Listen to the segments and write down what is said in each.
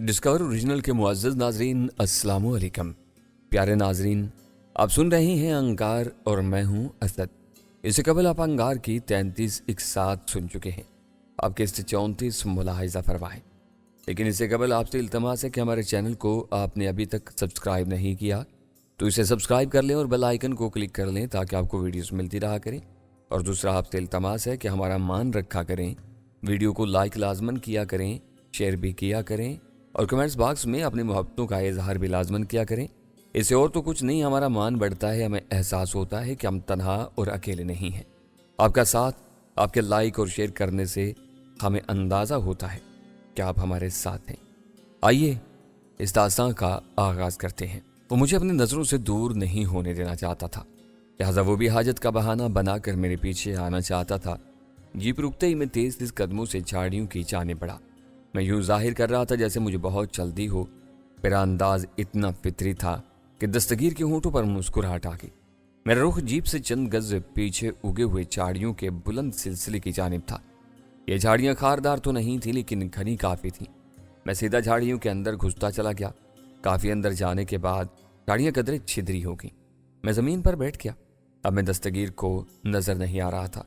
Discover original के मुअज़्ज़ज़ नाज़रीन, अस्सलामु अलैकुम। प्यारे नाज़रीन, आप सुन रहे हैं अंगार और मैं हूं असद। इससे कबल आप अंगार की 33 इकसात सुन चुके हैं। आप किस्त 34 मुलाहिज़ा फरमाएं। लेकिन इससे कबल आपसे इल्तमास है कि हमारे चैनल को आपने अभी तक सब्सक्राइब नहीं किया तो इसे सब्सक्राइब कर लें और बेल आइकन को क्लिक कर लें ताकि आपको वीडियोस मिलती रहा करें। और दूसरा आपसे इल्तमास है कि हमारा मान रखा करें, वीडियो को लाइक लाजमन किया करें, शेयर भी किया करें और कमेंट्स बॉक्स में अपनी मोहब्बतों का इजहार भी लाजमन किया करें। इससे और तो कुछ नहीं, हमारा मान बढ़ता है, हमें एहसास होता है कि हम तन्हा और अकेले नहीं हैं। आपका साथ, आपके लाइक और शेयर करने से हमें अंदाज़ा होता है कि आप हमारे साथ हैं। आइए इस दास्तां का आगाज़ करते हैं। वो मुझे अपनी नज़रों से दूर नहीं होने देना चाहता था, लिहाजा वो भी हाजत का बहाना बनाकर मेरे पीछे आना चाहता था। जीप रुकते ही मैं तेज़ तेज़ कदमों से झाड़ियों की जाने बढ़ा। मैं यूं जाहिर कर रहा था जैसे मुझे बहुत जल्दी हो। मेरा अंदाज इतना फितरी था कि दस्तगीर के होंठों पर मुस्कुराहट आ गई। मेरा रुख जीप से चंद गज पीछे उगे हुए झाड़ियों के बुलंद सिलसिले की जानिब था। ये झाड़ियाँ खारदार तो नहीं थी लेकिन घनी काफ़ी थी। मैं सीधा झाड़ियों के अंदर घुसता चला गया। काफ़ी अंदर जाने के बाद झाड़ियाँ कदरे छिद्री हो गईं। मैं ज़मीन पर बैठ गया। अब मैं दस्तगीर को नज़र नहीं आ रहा था।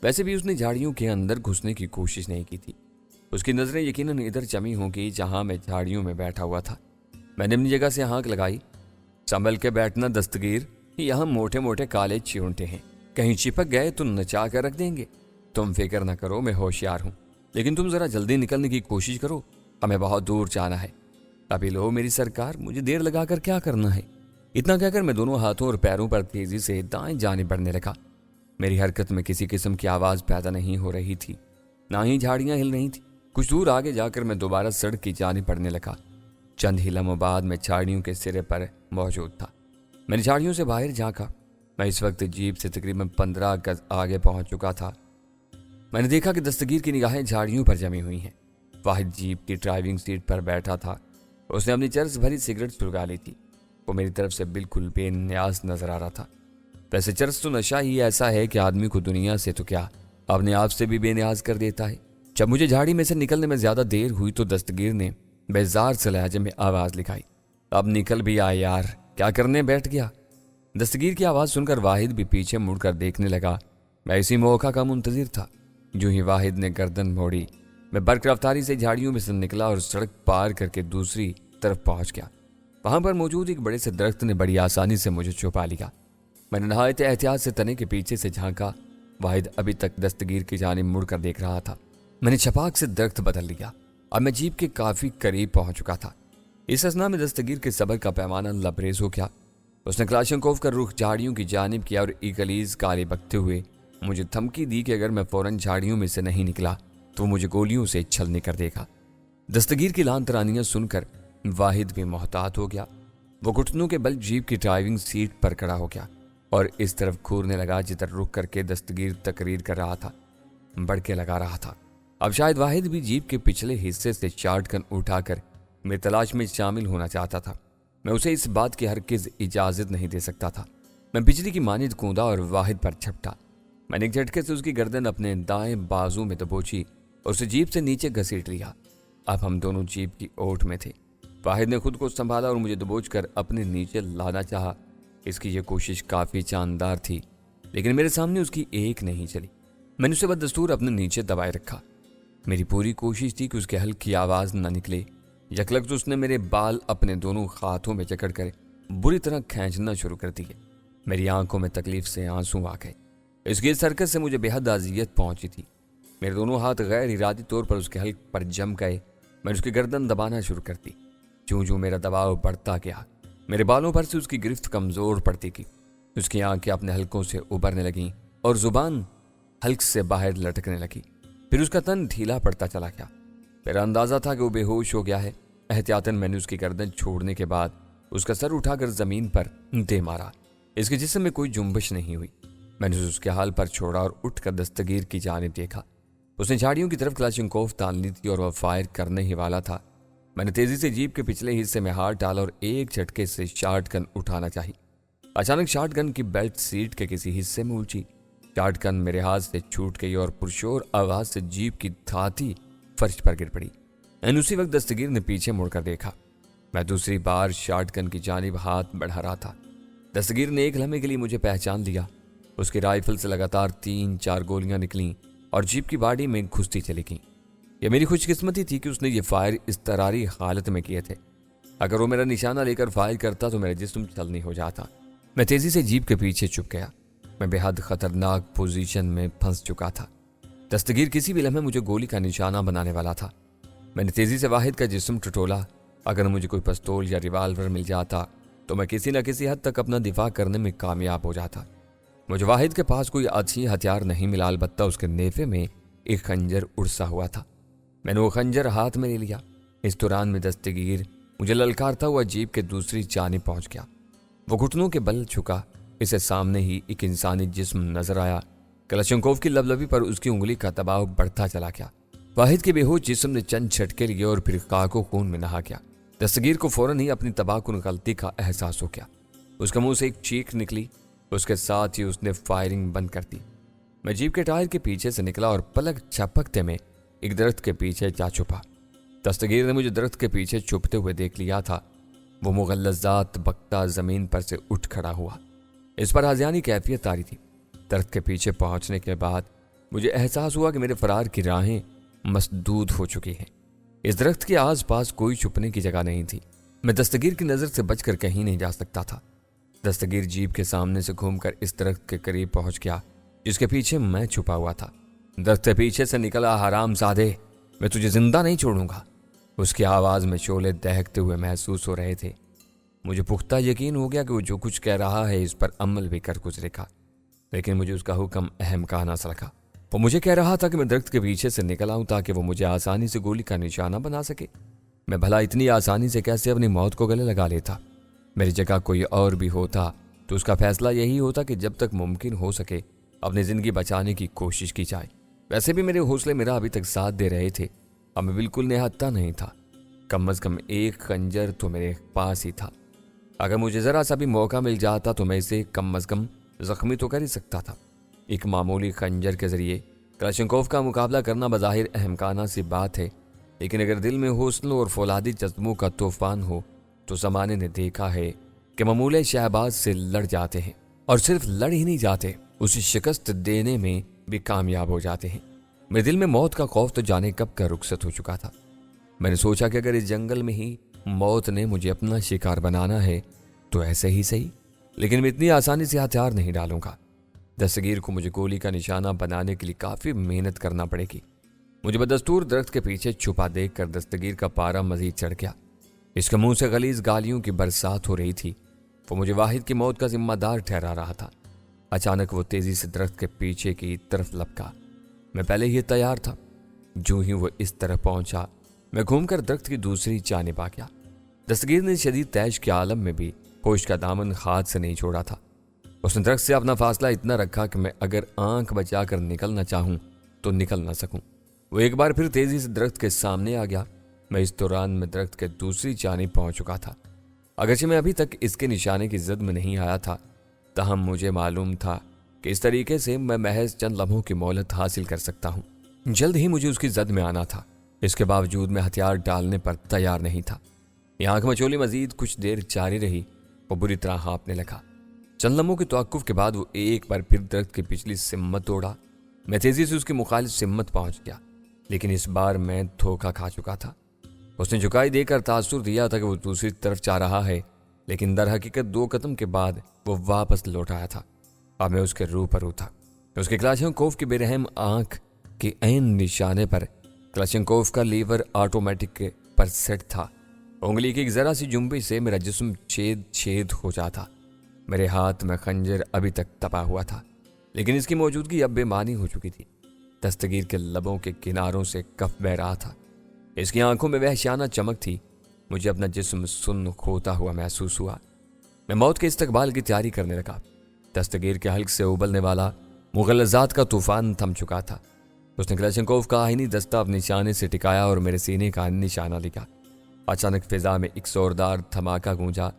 वैसे भी उसने झाड़ियों के अंदर घुसने की कोशिश नहीं की थी। उसकी नज़रें यकीनन इधर जमी होंगी जहां मैं झाड़ियों में बैठा हुआ था। मैंने अपनी जगह से हाँक लगाई, संभल के बैठना दस्तगीर, यहाँ मोटे मोटे काले चिमटे हैं, कहीं चिपक गए तो नचा कर रख देंगे। तुम फिक्र न करो, मैं होशियार हूँ, लेकिन तुम ज़रा जल्दी निकलने की कोशिश करो, हमें बहुत दूर जाना है। अभी लो मेरी सरकार, मुझे देर लगा कर क्या करना है। इतना कहकर मैं दोनों हाथों और पैरों पर तेज़ी से दाएं जाने बढ़ने लगा। मेरी हरकत में किसी किस्म की आवाज़ पैदा नहीं हो रही थी, ना ही झाड़ियाँ हिल रही थी। कुछ दूर आगे जाकर मैं दोबारा सड़क की जाने पड़ने लगा। चंद ही लम्हों बाद मैं झाड़ियों के सिरे पर मौजूद था। मैंने झाड़ियों से बाहर झांका। मैं इस वक्त जीप से तकरीबन 15 गज आगे पहुंच चुका था। मैंने देखा कि दस्तगीर की निगाहें झाड़ियों पर जमी हुई हैं। वाहिद जीप की ड्राइविंग सीट पर बैठा था। उसने अपनी चरस भरी सिगरेट सुलगा ली थी। वो मेरी तरफ से बिल्कुल बेनियाज नजर आ रहा था। वैसे चरस तो नशा ही ऐसा है कि आदमी को दुनिया से तो क्या, अपने आप से भी बेनियाज कर देता है। जब मुझे झाड़ी में से निकलने में ज्यादा देर हुई तो दस्तगीर ने बेजार से लहजे में आवाज लिखाई, अब निकल भी आए यार, क्या करने बैठ गया। दस्तगीर की आवाज सुनकर वाहिद भी पीछे मुड़कर देखने लगा। मैं इसी मौका का मुंतजिर था। यूं ही वाहिद ने गर्दन मोड़ी। मैं बर्क रफ्तारी से झाड़ियों में से निकला और सड़क पार करके दूसरी तरफ पहुंच गया। वहां पर मौजूद एक बड़े से दरख्त ने बड़ी आसानी से मुझे छुपा लिया। मैंने नहायत एहतियात से तने के पीछे से झांका। वाहिद अभी तक दस्तगीर की जानिब मुड़कर देख रहा था। मैंने छपाक से दरख्त बदल लिया। अब मैं जीप के काफी करीब पहुंच चुका था। इस असना में दस्तगीर के सब्र का पैमाना लबरेज हो गया। उसने क्लाशंकोव का रुख झाड़ियों की जानिब किया और इकलीज काले बकते हुए मुझे धमकी दी कि अगर मैं फौरन झाड़ियों में से नहीं निकला तो मुझे गोलियों से छलनी कर देगा। दस्तगीर की लान तरानियां सुनकर वाहिद भी मोहतात हो गया। वो घुटनों के बल जीप की ड्राइविंग सीट पर खड़ा हो गया और इस तरफ घूरने लगा जिधर रुक करके दस्तगीर तकरीर कर रहा था, बढ़के लगा रहा था। अब शायद वाहिद भी जीप के पिछले हिस्से से चाटकन उठाकर मेरी तलाश में शामिल होना चाहता था। मैं उसे इस बात की हरगिज़ इजाज़त नहीं दे सकता था। मैं बिजली की मानिंद कूदा और वाहिद पर झपटा। मैंने एक झटके से उसकी गर्दन अपने दाएं बाजू में दबोची और उसे जीप से नीचे घसीट लिया। अब हम दोनों जीप की ओट में थे। वाहिद ने खुद को संभाला और मुझे दबोच कर अपने नीचे लाना चाहा। इसकी यह कोशिश काफ़ी शानदार थी, लेकिन मेरे सामने उसकी एक नहीं चली। मैंने उसे बदस्तूर अपने नीचे दबाए रखा। मेरी पूरी कोशिश थी कि उसके हल्की आवाज़ न निकले। यकलक तो उसने मेरे बाल अपने दोनों हाथों में जकड़ कर बुरी तरह खींचना शुरू कर दिए। मेरी आंखों में तकलीफ से आंसू आ गए। इसकी इस हरकत से मुझे बेहद अजियत पहुंची थी। मेरे दोनों हाथ गैर इरादी तौर पर उसके हल्क पर जम गए। मैंने उसकी गर्दन दबाना शुरू कर दी। ज्यों ज्यों मेरा दबाव बढ़ता गया, मेरे बालों पर से उसकी गिरफ्त कमज़ोर पड़ती गई। उसकी आंखें अपने हल्कों से उभरने लगीं और जुबान हल्क से बाहर लटकने लगी। फिर उसका तन ढीला पड़ता चला गया। मेरा अंदाज़ा था कि वो बेहोश हो गया है। एहतियातन मैंने उसकी गर्दन छोड़ने के बाद उसका सर उठाकर ज़मीन पर दे मारा। इसके जिस्म में कोई जुम्बश नहीं हुई। मैंने उसे उसके हाल पर छोड़ा और उठकर दस्तगीर की जानिब देखा। उसने झाड़ियों की तरफ क्लाशंकोव तान ली थी और वह फायर करने ही वाला था। मैंने तेज़ी से जीप के पिछले हिस्से में हाथ डाला और एक झटके से शॉटगन उठाना चाहिए। अचानक शॉटगन की बेल्ट सीट के किसी हिस्से में उलझी। शॉटगन मेरे हाथ से छूट गई और पुरशोर आवाज से जीप की धाती फर्श पर गिर पड़ी। उसी वक्त दस्तगीर ने पीछे मुड़कर देखा। मैं दूसरी बार शॉटगन की जानिब हाथ बढ़ा रहा था। दस्तगीर ने एक लम्हे के लिए मुझे पहचान लिया। उसकी राइफल से लगातार 3-4 गोलियां निकलीं और जीप की बाड़ी में घुसती चली गईं। यह मेरी खुशकिस्मती थी कि उसने ये फायर इस तरारी हालत में किए थे। अगर वो मेरा निशाना लेकर फायर करता तो मेरा जिस्म छलनी हो जाता। मैं तेजी से जीप के पीछे छुप गया। मैं बेहद खतरनाक पोजीशन में फंस चुका था। दस्तगीर किसी भी लम्हे मुझे गोली का निशाना बनाने वाला था। मैंने तेजी से वाहिद का जिस्म टटोला। अगर मुझे कोई पिस्तौल या रिवाल्वर मिल जाता तो मैं किसी न किसी हद तक अपना दिफा करने में कामयाब हो जाता। मुझे वाहिद के पास कोई अच्छी हथियार नहीं मिला, अलबत्ता उसके नेफे में एक खंजर उड़सा हुआ था। मैंने वो खंजर हाथ में ले लिया। इस दौरान में दस्तगीर मुझे ललकारता हुआ जीप के दूसरी जानिब पहुंच गया। वो घुटनों के बल झुका। इसे सामने ही एक इंसानी जिस्म नजर आया। कलाशंकोव की लबलबी पर उसकी उंगली का दबाव बढ़ता चला गया। वाहिद के बेहोश जिस्म ने चंद झटके लिए और फिर काको खून में नहा गया। दस्तगीर को फौरन ही अपनी तबाहकुन गलती का एहसास हो गया। उसके मुंह से एक चीख निकली। उसके साथ ही उसने फायरिंग बंद कर दी। मैं जीप के टायर के पीछे से निकला और पलक झपकते में एक दरख्त के पीछे जा छुपा। दस्तगीर ने मुझे दरख्त के पीछे छुपते हुए देख लिया था। वो मुगल्लज़ात बकता जमीन पर से उठ खड़ा हुआ। इस पर हाजियानी कैफियत तारी थी। दरख्त के पीछे पहुंचने के बाद मुझे एहसास हुआ कि मेरे फरार की राहें मसदूद हो चुकी हैं। इस दरख्त के आसपास कोई छुपने की जगह नहीं थी। मैं दस्तगीर की नज़र से बचकर कहीं नहीं जा सकता था। दस्तगीर जीप के सामने से घूमकर इस दरख्त के करीब पहुंच गया जिसके पीछे मैं छुपा हुआ था। दरख्त के पीछे से निकला, हरामजादे, मैं तुझे जिंदा नहीं छोड़ूंगा। उसकी आवाज़ में शोले दहकते हुए महसूस हो रहे थे। मुझे पुख्ता यकीन हो गया कि वो जो कुछ कह रहा है इस पर अमल भी कर गुजरेगा, लेकिन मुझे उसका हुक्म अहम का ना लगा। वो मुझे कह रहा था कि मैं दरख्त के पीछे से निकल आऊं ताकि वो मुझे आसानी से गोली का निशाना बना सके। मैं भला इतनी आसानी से कैसे अपनी मौत को गले लगा लेता? मेरी जगह कोई और भी होता तो उसका फैसला यही होता कि जब तक मुमकिन हो सके अपनी ज़िंदगी बचाने की कोशिश की जाए। वैसे भी मेरे हौसले मेरा अभी तक साथ दे रहे थे। अब मैं बिल्कुल निहत्था नहीं था। कम अज़ कम एक खंजर तो मेरे पास ही था। अगर मुझे ज़रा सा भी मौका मिल जाता तो मैं इसे कम अज़ कम ज़ख्मी तो कर ही सकता था। एक मामूली खंजर के ज़रिए कलाशंकोव का मुकाबला करना बज़ाहिर अहमकाना सी बात है, लेकिन अगर दिल में हौसलों और फौलादी जज्बों का तूफान हो तो ज़माने ने देखा है कि मामूले शहबाज से लड़ जाते हैं, और सिर्फ लड़ ही नहीं जाते, उसे शिकस्त देने में भी कामयाब हो जाते हैं। मेरे दिल में मौत का खौफ तो जाने कब का रुखसत हो चुका था। मैंने सोचा कि अगर इस जंगल में ही मौत ने मुझे अपना शिकार बनाना है तो ऐसे ही सही, लेकिन मैं इतनी आसानी से हथियार नहीं डालूंगा। दस्तगीर को मुझे गोली का निशाना बनाने के लिए काफ़ी मेहनत करना पड़ेगी। मुझे बदस्तूर दरख्त के पीछे छुपा देखकर दस्तगीर का पारा मजीद चढ़ गया। इसके मुंह से गलीज गालियों की बरसात हो रही थी। वो मुझे वाहिद की मौत का जिम्मेदार ठहरा रहा था। अचानक वो तेजी से दरख्त के पीछे की तरफ लपका। मैं पहले ही तैयार था। जो ही वो इस तरफ पहुंचा, मैं घूमकर दरख्त की दूसरी जानिब आ गया। दस्तगीर ने शदीद तैश के आलम में भी होश का दामन हाथ से नहीं छोड़ा था। उसने दरख्त से अपना फासला इतना रखा कि मैं अगर आंख बचाकर निकलना चाहूं तो निकल ना सकूं। वो एक बार फिर तेजी से दरख्त के सामने आ गया। मैं इस दौरान में दरख्त के दूसरी जानिब पहुंच चुका था। अगरचे मैं अभी तक इसके निशाने की जद में नहीं आया था, ताहम मुझे मालूम था कि इस तरीके से मैं महज चंद लम्हों की मोहलत हासिल कर सकता हूं। जल्द ही मुझे उसकी जद में आना था। इसके बावजूद मैं हथियार डालने पर तैयार नहीं था। यह आंख मचोली मजीद कुछ देर जारी रही। वो बुरी तरह हाँफने लगा। चंद लम्हों के तवक्कुफ के बाद वो एक बार फिर दरख्त की पिछली सिम्मत तोड़ा। मैं तेजी से उसकी मुखालिफ सिम्मत पहुंच गया, लेकिन इस बार मैं धोखा खा चुका था। उसने झुकाई देकर तासुर दिया था कि वो दूसरी तरफ जा रहा है, लेकिन दर हकीकत 2 कदम के बाद वो वापस लौट आया था। अब मैं उसके रूबरू था। उसके कलाशंकोव की बेरहम आंख के ऐन निशाने पर कलाशंकोव का लीवर ऑटोमेटिक पर सेट था। उंगली की एक जरा सी जुम्बी से मेरा जिस्म छेद हो जाता। मेरे हाथ में खंजर अभी तक तपा हुआ था, लेकिन इसकी मौजूदगी अब बेमानी हो चुकी थी। दस्तगीर के लबों के किनारों से कफ बह रहा था। इसकी आंखों में वहशियाना चमक थी। मुझे अपना जिस्म सुन्न खोता हुआ महसूस हुआ। मैं मौत के इस्तकबाल की तैयारी करने लगा। दस्तगीर के हल्क से उबलने वाला मुगल्लज़ात का तूफान थम चुका था। उसने कलाशंकोव का आहिनी दस्ता अपने निशाने से टिकाया और मेरे सीने का निशाना लिया। अचानक फिजा में एक जोरदार धमाका गूंजा।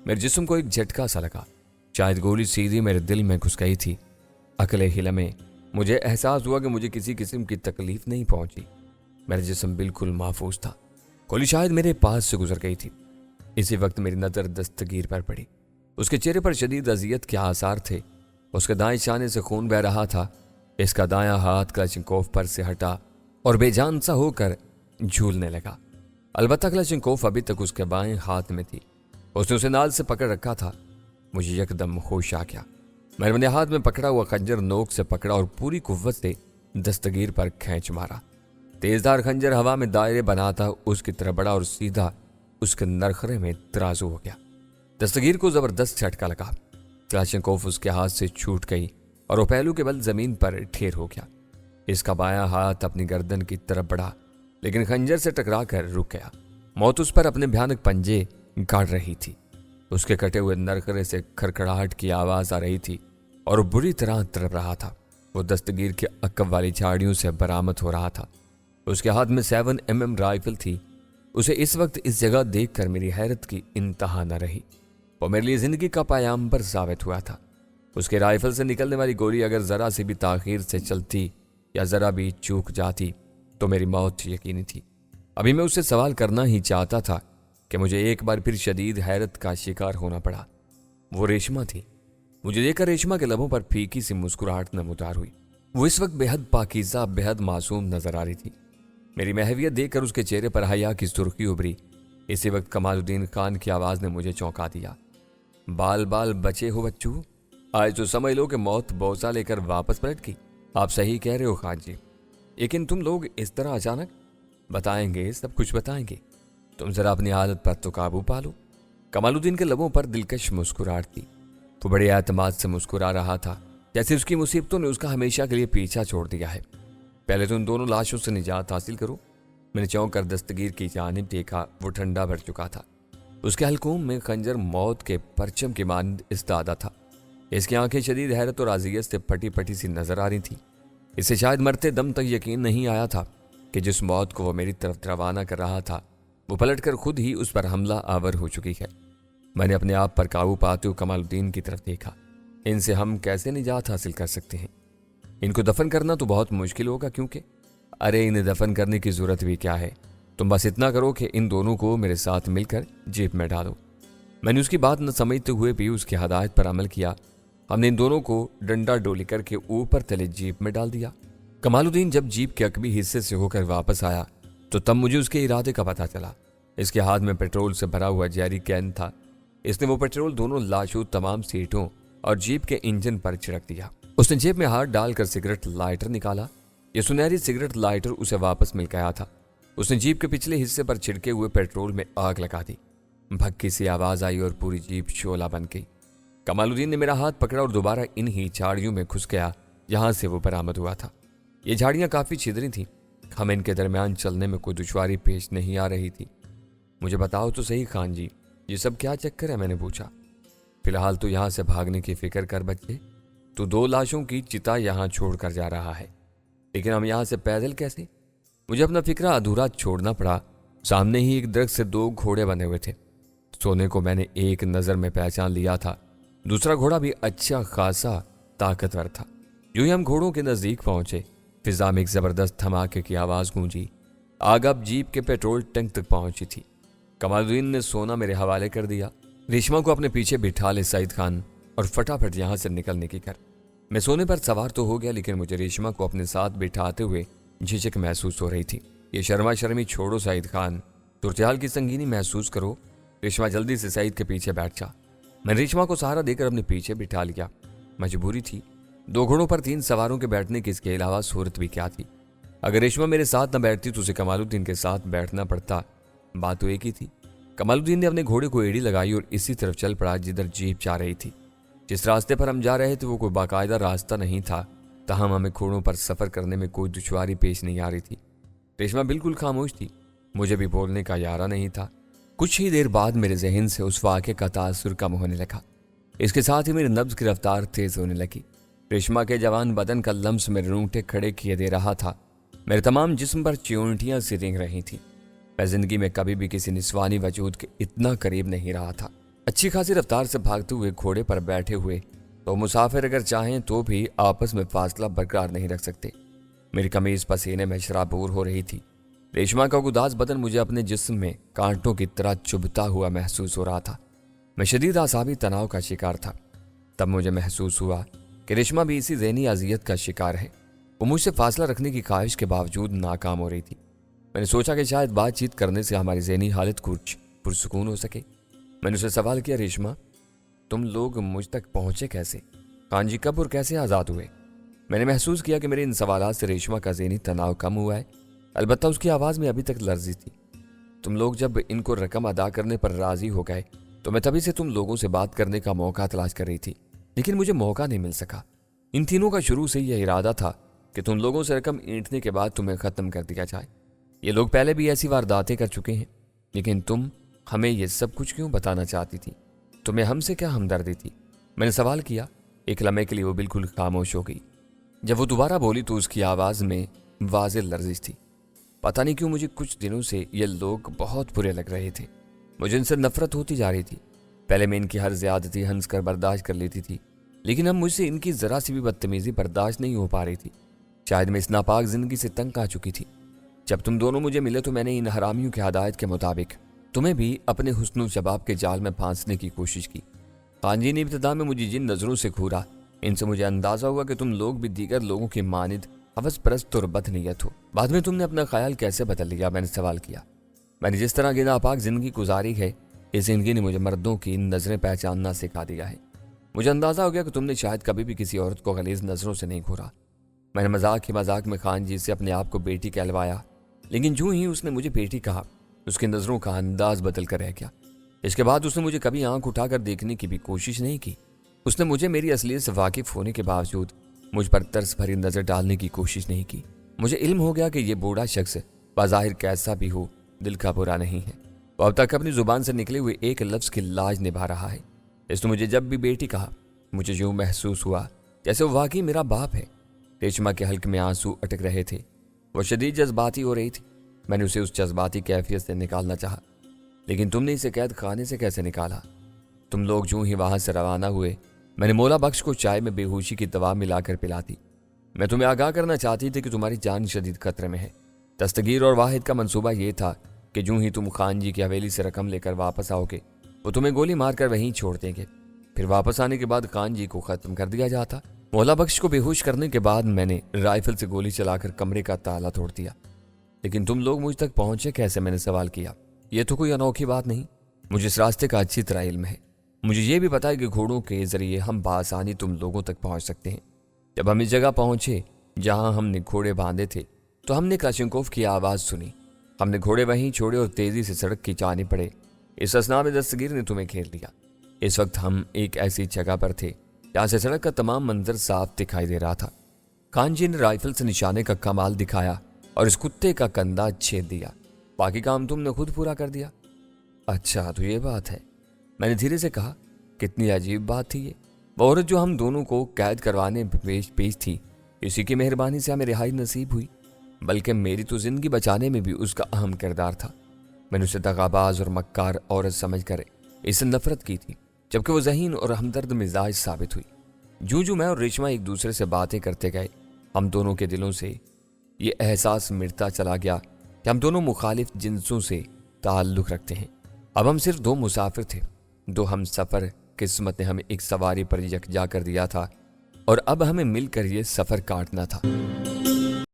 मेरे जिस्म को एक झटका सा लगा। शायद गोली सीधी मेरे दिल में घुस गई थी। अगले ही लम्हे मुझे एहसास हुआ कि मुझे किसी किस्म की तकलीफ नहीं पहुंची। मेरा जिस्म बिल्कुल महफूज था। गोली शायद मेरे पास से गुजर गई थी। इसी वक्त मेरी नजर दस्तगीर पर पड़ी। उसके चेहरे पर शदीद अजियत के आसार थे। उसके दाएं शाने से खून बह रहा था। इसका दायां हाथ क्लचनिकोव पर से हटा और बेजान सा होकर झूलने लगा। अलबत्ता क्लचनिकोव अभी तक उसके बाएं हाथ में थी। उसने उसे नाल से पकड़ रखा था। मुझे यकदम होश आ गया। मैंने अपने हाथ में पकड़ा हुआ खंजर नोक से पकड़ा और पूरी कुव्वत से दस्तगीर पर खींच मारा। तेजदार खंजर हवा में दायरे बनाता उसकी तरफ बढ़ा और सीधा उसके नरखरे में तराजू हो गया। दस्तगीर को जबरदस्त झटका लगा। क्लाशनकोफ उसके हाथ से छूट गई और वो पहलू के बल जमीन पर ढेर हो गया। इसका बायां हाथ अपनी गर्दन की तरफ बढ़ा, लेकिन खंजर से टकरा कर रुक गया। मौत उस पर अपने भयानक पंजे गाड़ रही थी। उसके कटे हुए नरखरे से खड़खड़ाहट की आवाज आ रही थी और बुरी तरह तड़प रहा था। वो दस्तगीर के अक्ब वाली झाड़ियों से बरामद हो रहा था। उसके हाथ में 7mm राइफल थी। उसे इस वक्त इस जगह देखकर मेरी हैरत की इंतहा न रही। वो मेरे लिए जिंदगी का पायंबर साबित हुआ था। उसके राइफल से निकलने वाली गोली अगर जरा सी भी ताखीर से चलती या जरा भी चूक जाती तो मेरी मौत यकीनी थी। अभी मैं उससे सवाल करना ही चाहता था कि मुझे एक बार फिर शदीद हैरत का शिकार होना पड़ा। वो रेशमा थी। मुझे देखकर रेशमा के लबों पर फीकी सी मुस्कुराहट नमूदार हुई। वो इस वक्त बेहद पाकीज़ा, बेहद मासूम नजर आ रही थी। मेरी महवियत देखकर उसके चेहरे पर हया की सुर्खी उभरी। इसी वक्त कमालुद्दीन खान की आवाज ने मुझे चौंका दिया। बाल बाल बचे हो बच्चू, आज तो समझ लो कि मौत बौसा लेकर वापस पलट गई। आप सही कह रहे हो खान जी, लेकिन तुम लोग इस तरह अचानक? बताएंगे, सब कुछ बताएंगे। तुम जरा अपनी हालत पर तो काबू पा लो। कमालुद्दीन के लबों पर दिलकश मुस्कुराहट थी। वो बड़े एतमाद से मुस्कुरा रहा था, जैसे उसकी मुसीबतों ने उसका हमेशा के लिए पीछा छोड़ दिया है। पहले तो उन दोनों लाशों से निजात हासिल करो। मैंने चौंक कर दस्तगीर की जानिब देखा। वो ठंडा भर चुका था। उसके हलकूम में खंजर मौत के परचम की मानद इस्तादा था। इसकी आंखें शदीद हैरत और आजियत से फटी फटी सी नजर आ रही थी। इसे शायद मरते दम तक यकीन नहीं आया था कि जिस मौत को वो मेरी तरफ रवाना कर रहा था वो पलटकर खुद ही उस पर हमला आवर हो चुकी है। मैंने अपने आप पर काबू पाते हुए कमालुद्दीन की तरफ देखा। इनसे हम कैसे निजात हासिल कर सकते हैं? इनको दफन करना तो बहुत मुश्किल होगा, क्योंकि अरे इन्हें दफन करने की जरूरत भी क्या है। तुम बस इतना करो कि इन दोनों को मेरे साथ मिलकर जेब में डालो। मैंने उसकी बात न समझते हुए भी उसकी हदायत पर अमल किया। हमने इन दोनों को डंडा डोली करके ऊपर तले जीप में डाल दिया। कमालुद्दीन जब जीप के अकबी हिस्से से होकर वापस आया तो तब मुझे उसके इरादे का पता चला। इसके हाथ में पेट्रोल से भरा हुआ जैरी कैन था। इसने वो पेट्रोल दोनों लाशों, तमाम सीटों और जीप के इंजन पर छिड़क दिया। उसने जेब में हाथ डालकर सिगरेट लाइटर निकाला। यह सुनहरी सिगरेट लाइटर उसे वापस मिल गया था। उसने जीप के पिछले हिस्से पर छिड़के हुए पेट्रोल में आग लगा दी। भक्की सी आवाज आई और पूरी जीप शोला बन गई। कमालुद्दीन ने मेरा हाथ पकड़ा और दोबारा इन ही झाड़ियों में घुस गया जहां से वो बरामद हुआ था। ये झाड़ियां काफी छिद्री थीं। हमें इनके दरमियान चलने में कोई दुश्वारी पेश नहीं आ रही थी। मुझे बताओ तो सही खान जी, ये सब क्या चक्कर है? मैंने पूछा। फिलहाल तो यहाँ से भागने की फिक्र कर बच्चे। तू 2 लाशों की चिता यहाँ छोड़कर जा रहा है, लेकिन हम यहाँ से पैदल कैसे? मुझे अपना फिक्रा अधूरा छोड़ना पड़ा। सामने ही एक दरख्त से 2 घोड़े बने हुए थे। सोने को मैंने एक नजर में पहचान लिया था। दूसरा घोड़ा भी अच्छा खासा ताकतवर था। यूं ही हम घोड़ों के नजदीक पहुंचे, फिजा में एक जबरदस्त धमाके की आवाज गूंजी। आग अब जीप के पेट्रोल टैंक तक पहुंची थी। कमालुद्दीन ने सोना मेरे हवाले कर दिया। रेशमा को अपने पीछे बिठा ले सईद खान और फटाफट यहां से निकलने की कर। मैं सोने पर सवार तो हो गया, लेकिन मुझे रेशमा को अपने साथ बिठाते हुए झिझक महसूस हो रही थी। ये शर्मा शर्मी छोड़ो सईद खान, सूरत की संगीनी महसूस करो। रेशमा जल्दी से सईद के पीछे बैठ जा। मैंने रेशमा को सहारा देकर अपने पीछे बिठा लिया। मजबूरी थी। 2 घोड़ों पर 3 सवारों के बैठने की इसके अलावा सूरत भी क्या थी? अगर रेशमा मेरे साथ न बैठती तो उसे कमालुद्दीन के साथ बैठना पड़ता। बात तो एक ही थी। कमालुद्दीन ने अपने घोड़े को एड़ी लगाई और इसी तरफ चल पड़ा जिधर जीप जा रही थी। जिस रास्ते पर हम जा रहे थे वो कोई बाकायदा रास्ता नहीं था, तहम हमें घोड़ों पर सफर करने में कोई दुश्वारी पेश नहीं आ रही थी। रेशमा बिल्कुल खामोश थी। मुझे भी बोलने का यारा नहीं था। कुछ ही देर बाद मेरे जहन से उस वाक़े का तासुर कम होने लगा। इसके साथ ही मेरी नब्ज की रफ्तार तेज होने लगी। रेशमा के जवान बदन का लम्स मेरे रूंगटे खड़े किए दे रहा था। मेरे तमाम जिस्म पर च्योंटियां सी रेंग रही थी। मैं जिंदगी में कभी भी किसी निस्वानी वजूद के इतना करीब नहीं रहा था। अच्छी खासी रफ्तार से भागते हुए घोड़े पर बैठे हुए तो मुसाफिर अगर चाहें तो भी आपस में फासला बरकरार नहीं रख सकते। मेरी कमीज पसीने में शराबूर हो रही थी। रेशमा का उदास बदन मुझे अपने जिस्म में कांटों की तरह चुभता हुआ महसूस हो रहा था। मैं शदीद आसाबी तनाव का शिकार था। तब मुझे महसूस हुआ कि रेशमा भी इसी ज़हनी अजियत का शिकार है। वो मुझसे फासला रखने की ख्वाहिश के बावजूद नाकाम हो रही थी। मैंने सोचा कि शायद बातचीत करने से हमारी ज़हनी हालत कुछ पुरसुकून हो सके। मैंने उससे सवाल किया, रेशमा तुम लोग मुझ तक पहुंचे कैसे? हाँ जी, कब और कैसे आज़ाद हुए? मैंने महसूस किया कि मेरे इन सवालात से रेशमा का ज़हनी तनाव कम हुआ है। अलबत्ता उसकी आवाज़ में अभी तक लर्ज़ी थी। तुम लोग जब इनको रकम अदा करने पर राज़ी हो गए तो मैं तभी से तुम लोगों से बात करने का मौका तलाश कर रही थी, लेकिन मुझे मौका नहीं मिल सका। इन तीनों का शुरू से यह इरादा था कि तुम लोगों से रकम ऐंठने के बाद तुम्हें ख़त्म कर दिया जाए। ये लोग पहले भी ऐसी वारदातें कर चुके हैं, लेकिन तुम हमें ये सब कुछ क्यों बताना चाहती थी? तुम्हें हमसे क्या हमदर्दी थी? मैंने सवाल किया। एक लम्हे के लिए वो बिल्कुल खामोश हो गई। जब वो दोबारा बोली तो उसकी आवाज़ में वाज़ेह लर्जिश थी। पता नहीं क्यों मुझे कुछ दिनों से ये लोग बहुत बुरे लग रहे थे। मुझे इनसे नफरत होती जा रही थी। पहले मैं इनकी हर ज़्यादती हंस कर बर्दाश्त कर लेती थी, लेकिन अब मुझसे इनकी ज़रा सी भी बदतमीज़ी बर्दाश्त नहीं हो पा रही थी। शायद मैं इस नापाक ज़िंदगी से तंग आ चुकी थी। जब तुम दोनों मुझे मिले तो मैंने इन हरामियों की हदायत के मुताबिक तुम्हें भी अपने हुस्न शबाब के जाल में फांसने की कोशिश की। खान जी ने इब्तिदा में मुझे जिन नज़रों से घूरा, इनसे मुझे अंदाज़ा हुआ कि तुम लोग भी दीगर लोगों की मानिद हवस परस्त और बदनीयत हो। बाद में तुमने अपना ख्याल कैसे बदल लिया? मैंने सवाल किया। मैंने जिस तरह की नापाक ज़िंदगी गुजारी है, इस ज़िंदगी ने मुझे मर्दों की नज़रें पहचानना सिखा दिया है। मुझे अंदाज़ा हो गया कि तुमने शायद कभी भी किसी औरत को गलीज़ नज़रों से नहीं घूरा। मैंने मजाक ही मजाक में खान जी से अपने आप को बेटी कहलवाया, लेकिन जो ही उसने मुझे बेटी कहा, उसकी नज़रों का अंदाज बदल कर रह गया। इसके बाद उसने मुझे कभी आंख उठाकर देखने की भी कोशिश नहीं की। उसने मुझे मेरी असलियत से वाकिफ होने के बावजूद मुझ पर तरस भरी नज़र डालने की कोशिश नहीं की। मुझे इल्म हो गया कि यह बूढ़ा शख्स बाज़ाहिर कैसा भी हो, दिल का बुरा नहीं है। वो अब तक अपनी ज़ुबान से निकले हुए एक लफ्ज़ की लाज निभा रहा है। इसने मुझे जब भी बेटी कहा, मुझे यूँ महसूस हुआ जैसे वो वाकई मेरा बाप है। रेशमा के हल्क में आंसू अटक रहे थे। वो शदीद जज्बाती हो रही थी। मैंने उसे उस जज्बाती कैफियत से निकालना चाहा, लेकिन तुमने इसे कैद खाने से कैसे निकाला? तुम लोग यूं ही वहां से रवाना हुए, मैंने मौला बख्श को चाय में बेहोशी की दवा मिलाकर पिला दी। मैं तुम्हें आगाह करना चाहती थी कि तुम्हारी जान शदीद खतरे में है। दस्तगीर और वाहिद का मंसूबा ये था कि यूं ही तुम खान जी की हवेली से रकम लेकर वापस आओगे, वो तुम्हें गोली मारकर वहीं छोड़ देंगे। फिर वापस आने के बाद खान जी को ख़त्म कर दिया जाता। मौला बख्श को बेहोश करने के बाद मैंने राइफल से गोली चलाकर कमरे का ताला तोड़ दिया। लेकिन तुम लोग मुझ तक पहुंचे कैसे? मैंने सवाल किया। यह तो कोई अनोखी बात नहीं, मुझे इस रास्ते का अच्छी तरह इल्म है। मुझे ये भी पता है कि घोड़ों के जरिए हम बआसानी तुम लोगों तक पहुंच सकते हैं। जब हम इस जगह पहुंचे जहां हमने घोड़े बांधे थे, तो हमने क्लाशनकोफ की आवाज़ सुनी। हमने घोड़े वहीं छोड़े और तेज़ी से सड़क की जाने पड़े। इस असना में दस्तगीर ने तुम्हें घेर लिया। इस वक्त हम एक ऐसी जगह पर थे जहाँ से सड़क का तमाम मंजर साफ दिखाई दे रहा था। खान जी ने राइफल से निशाने का कमाल दिखाया और इस कुत्ते का कंधा छेद दिया। बाकी काम तुमने खुद पूरा कर दिया। अच्छा, तो ये बात है, मैंने धीरे से कहा। कितनी अजीब बात थी ये। वो औरत जो हम दोनों को कैद करवाने पेश थी, इसी की मेहरबानी से हमें रिहाई नसीब हुई, बल्कि मेरी तो जिंदगी बचाने में भी उसका अहम किरदार था। मैंने उसे दगाबाज और मक्कार औरत समझकर इससे नफरत की थी, जबकि वो ज़हीन और हमदर्द मिजाज साबित हुई। जूं मैं और रेशमा एक दूसरे से बातें करते गए, हम दोनों के दिलों से ये एहसास मिटता चला गया कि हम दोनों मुखालिफ जिन्सों से ताल्लुक़ रखते हैं। अब हम सिर्फ दो मुसाफिर थे, दो हम सफ़र। किस्मत ने हमें एक सवारी पर यकजा कर दिया था और अब हमें मिलकर ये सफ़र काटना था।